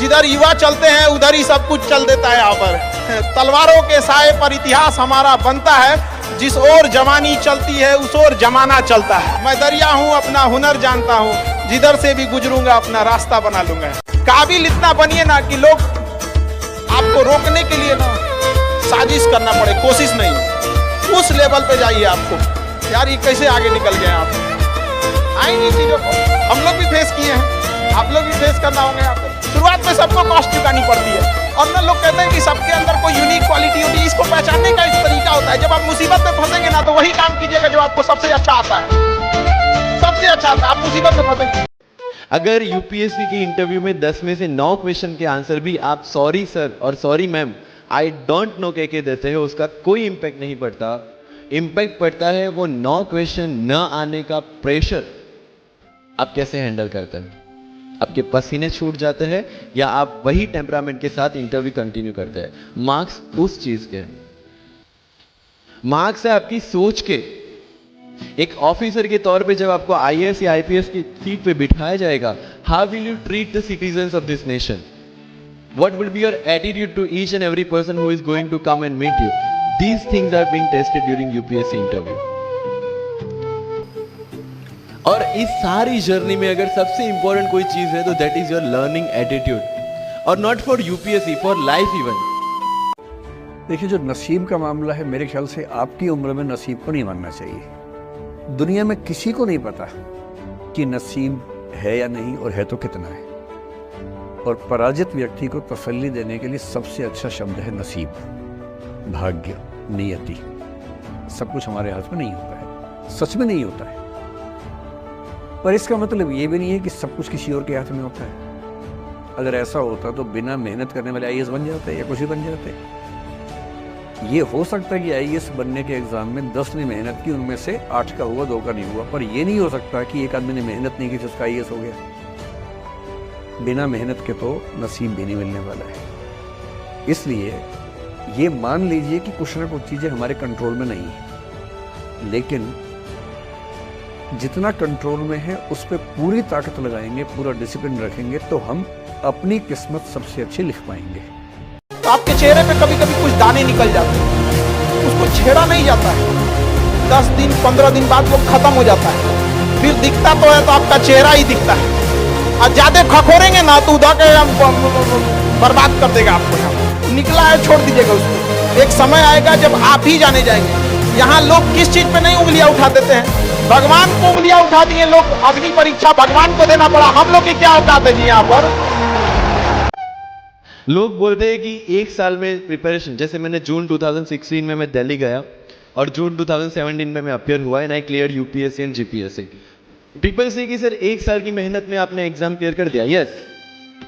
जिधर युवा चलते हैं उधर ही सब कुछ चल देता है यहाँ पर। तलवारों के साए पर इतिहास हमारा बनता है, जिस ओर जवानी चलती है उस ओर जमाना चलता है। मैं दरिया हूँ, अपना हुनर जानता हूँ, जिधर से भी गुजरूंगा अपना रास्ता बना लूंगा। काबिल इतना बनिए ना कि लोग आपको रोकने के लिए ना साजिश करना पड़े, कोशिश नहीं, उस लेवल पे जाइए आपको। यार ये कैसे आगे निकल गए आप, आएंगी चीजों को हम लोग भी फेस किए हैं, आप लोग भी फेस करना होंगे। यहाँ पे शुरुआत में सबको कॉस्ट चुकानी पड़ती है, और ना लोग कहते हैं कि सबके अंदर कोई यूनिक क्वालिटी होती है, इसको पहचानने का एक तरीका होता है। जब आप मुसीबत में फंसेंगे ना तो वही काम कीजिएगा जो आपको सबसे अच्छा आता है, सबसे अच्छा आता है। आप मुसीबत में फंसेंगे। अगर यूपीएससी की इंटरव्यू में 10 में से 9 क्वेश्चन के आंसर भी आप सॉरी सर और sorry ma'am I don't know कह के देते हो, उसका कोई इंपैक्ट नहीं पड़ता। इंपैक्ट पड़ता है वो 9 क्वेश्चन न आने का प्रेशर आप कैसे हैंडल करते हैं। आपके पसीने छूट जाते हैं या आप वही टेम्परामेंट के साथ इंटरव्यू कंटिन्यू करते हैं। मार्क्स उस चीज के, मार्क्स है आपकी सोच के। एक ऑफिसर के तौर पे जब आपको आईएएस या आईपीएस की सीट पे बिठाया जाएगा, how will you treat the citizens of this nation? What will be your attitude to each and every person who is going to come and meet you? These things are being tested during UPSC interview. और इस सारी journey में अगर सबसे important कोई चीज है तो that is your learning attitude, और not for UPSC, for life even. देखिए, जो नसीब का मामला है, मेरे ख्याल से आपकी उम्र में नसीब को नहीं मानना चाहिए। दुनिया में किसी को नहीं पता कि नसीब है या नहीं, और है तो कितना है। और पराजित व्यक्ति को तसल्ली देने के लिए सबसे अच्छा शब्द है नसीब, भाग्य, नियति। सब कुछ हमारे हाथ में नहीं होता है, सच में नहीं होता है। पर इसका मतलब ये भी नहीं है कि सब कुछ किसी और के हाथ में होता है। अगर ऐसा होता तो बिना मेहनत करने वाले आईएएस बन जाते या कुछ भी बन जाते। ये हो सकता है कि आईएएस बनने के एग्जाम में 10 ने मेहनत की, उनमें से 8 का हुआ, 2 का नहीं हुआ। पर यह नहीं हो सकता कि एक आदमी ने मेहनत नहीं की तो उसका आईएएस हो गया। बिना मेहनत के तो नसीब भी नहीं मिलने वाला है। इसलिए ये मान लीजिए कि कुछ ना कुछ चीज़ें हमारे कंट्रोल में नहीं है, लेकिन जितना कंट्रोल में है उस पर पूरी ताकत लगाएंगे, पूरा डिसिप्लिन रखेंगे, तो हम अपनी किस्मत सबसे अच्छी लिख पाएंगे। तो आपके चेहरे पे कभी कभी कुछ दाने निकल जाते हैं, उसको छेड़ा नहीं जाता है। 10 दिन 15 दिन बाद वो खत्म हो जाता है, फिर दिखता तो है तो आपका चेहरा ही दिखता है। और ज्यादा खखोरेंगे ना तो उधर के बर्बाद कर देगा आपको। निकला है छोड़ दीजिएगा उसको। एक समय आएगा जब आप ही जाने जाएंगे। यहाँ लोग किस चीज पे नहीं उंगलियां उठा देते हैं, भगवान को उंगलियां उठा दिए लोग। अग्नि परीक्षा भगवान को देना पड़ा, हम लोग की क्या औकात है जी यहाँ पर। लोग बोलते हैं कि 1 साल में प्रिपरेशन, जैसे मैंने जून 2016 में मैं दिल्ली गया और जून 2017 में मैं अपियर हुआ and I clear UPSC and GPSC. People से कि सर 1 साल की मेहनत में आपने एग्जाम क्लियर कर दिया। यस,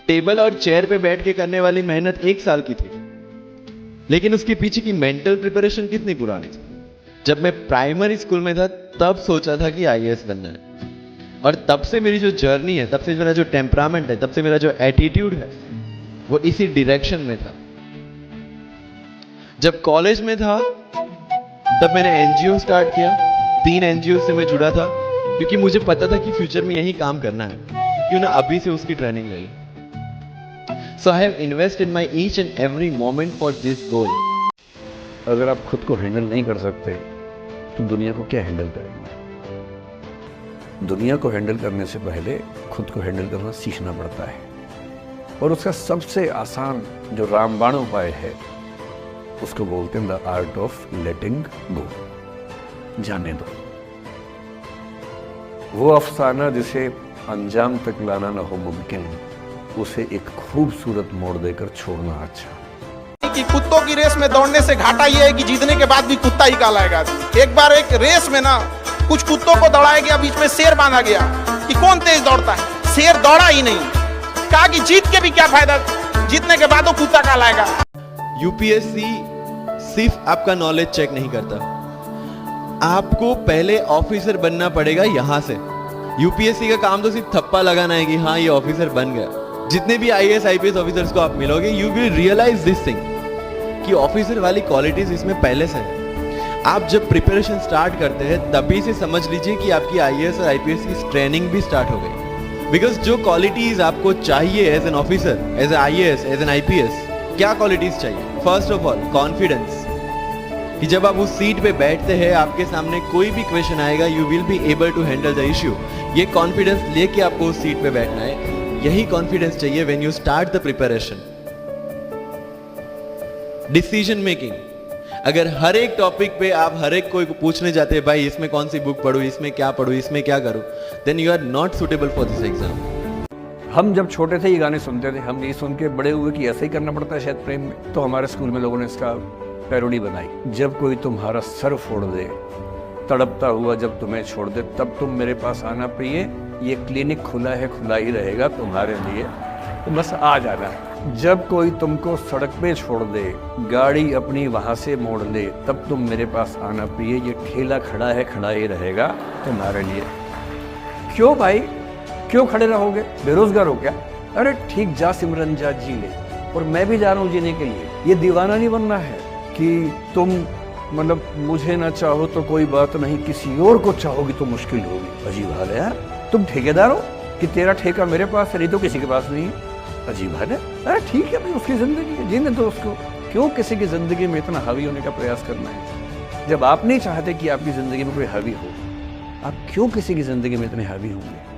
टेबल और चेयर पे बैठ के करने वाली मेहनत 1 साल की थी, लेकिन उसके पीछे की मेंटल प्रिपरेशन कितनी पुरानी थी। जब मैं प्राइमरी स्कूल में था तब सोचा था कि आईएएस बनना है, और तब से मेरी जो जर्नी है, तब से मेरा जो टेम्परामेंट है, तब से मेरा जो एटीट्यूड है, वो इसी डायरेक्शन में था। जब कॉलेज में था तब मैंने एनजीओ स्टार्ट किया। 3 एनजीओ से मैं जुड़ा था, क्योंकि मुझे पता था कि फ्यूचर में यही काम करना है, क्यों ना अभी से उसकी ट्रेनिंग ले ली। So I have invest in my each and every moment for this goal. अगर आप खुद को हैंडल नहीं कर सकते तो दुनिया को क्या हैंडल करेंगे? दुनिया को हैंडल करने से पहले खुद को हैंडल करना सीखना पड़ता है, और उसका सबसे आसान जो रामबाण उपाय है उसको बोलते हैं द आर्ट ऑफ लेटिंग गो। जाने दो। वो अफसाना जिसे अंजाम तक लाना न हो मुमकिन, उसे एक खूबसूरत मोड़ देकर छोड़ना अच्छा। कि कुत्तों की रेस में दौड़ने से घाटा यह है कि जीतने के बाद भी कुत्ता ही कालाएगा। एक बार एक रेस में ना कुछ कुत्तों को दौड़ाया गया, बीच में शेर बांधा गया कि कौन तेज दौड़ता है। शेर दौड़ा ही नहीं, कहा कि जीत के भी क्या फायदा, जीतने के बाद वो कुत्ता कालाएगा। यूपीएससी सिर्फ आपका नॉलेज चेक नहीं करता, आपको पहले ऑफिसर बनना पड़ेगा यहां से। यूपीएससी का काम तो सिर्फ थप्पा लगाना है कि हाँ ये ऑफिसर बन गया। जितने भी आईएएस आईपीएस ऑफिसर्स को आप मिलोगे, you will realise this thing कि ऑफिसर वाली क्वालिटीज इसमें पहले से है। आप जब प्रिपरेशन स्टार्ट करते हैं तभी से समझ लीजिए कि आपकी आईएएस और आईपीएस की ट्रेनिंग भी स्टार्ट हो गई। बिकॉज जो क्वालिटीज आपको चाहिए as an officer, as an IAS, as an IPS, क्या क्वालिटीज चाहिए? फर्स्ट ऑफ ऑल कॉन्फिडेंस, कि जब आप उस सीट पे बैठते हैं आपके सामने कोई भी क्वेश्चन आएगा you will be able to handle the issue. ये कॉन्फिडेंस लेके आपको उस सीट पे बैठना है। यही कॉन्फिडेंस चाहिए when you start the preparation. Decision making, अगर हर एक टॉपिक पे आप हर एक कोई को पूछने जाते हैं भाई इसमें कौन सी बुक पढूं, इसमें क्या पढूं, इसमें क्या करूं, then you are not suitable for this exam. हम जब छोटे थे ये गाने सुनते थे, हम ये सुन के बड़े हुए कि ऐसा ही करना पड़ता है शायद प्रेम में। तो हमारे स्कूल में लोगों ने इसका पैरोडी बनाई, जब कोई तुम्हारा सर फोड़ दे, तड़पता हुआ जब तुम्हें छोड़ दे, तब तुम मेरे पास आना प्रिय, ये क्लिनिक खुला है, खुला ही रहेगा तुम्हारे लिए, तो बस आ जाना। जब कोई तुमको सड़क पे छोड़ दे, गाड़ी अपनी वहाँ से मोड़ ले, तब तुम मेरे पास आना प्रिय, ये ठेला खड़ा है, खड़ा ही रहेगा तुम्हारे लिए। क्यों भाई, क्यों खड़े रहोगे? बेरोजगार हो क्या? अरे ठीक, जा सिमरन जा, जी ले, और मैं भी जा रहा हूँ जीने के लिए। ये दीवाना नहीं बनना है कि तुम मतलब मुझे ना चाहो तो कोई बात नहीं, किसी और को चाहोगी तो मुश्किल होगी। अजीब हाल है यार, तुम ठेकेदार हो कि तेरा ठेका मेरे पास है, नहीं तो किसी के पास नहीं है। अजीब हाल है। अरे ठीक है भाई, उसकी जिंदगी है, जीने दो उसको। क्यों किसी की जिंदगी में इतना हावी होने का प्रयास करना है? जब आप नहीं चाहते कि आपकी जिंदगी में कोई हावी हो, आप क्यों किसी की जिंदगी में इतने हावी होंगे?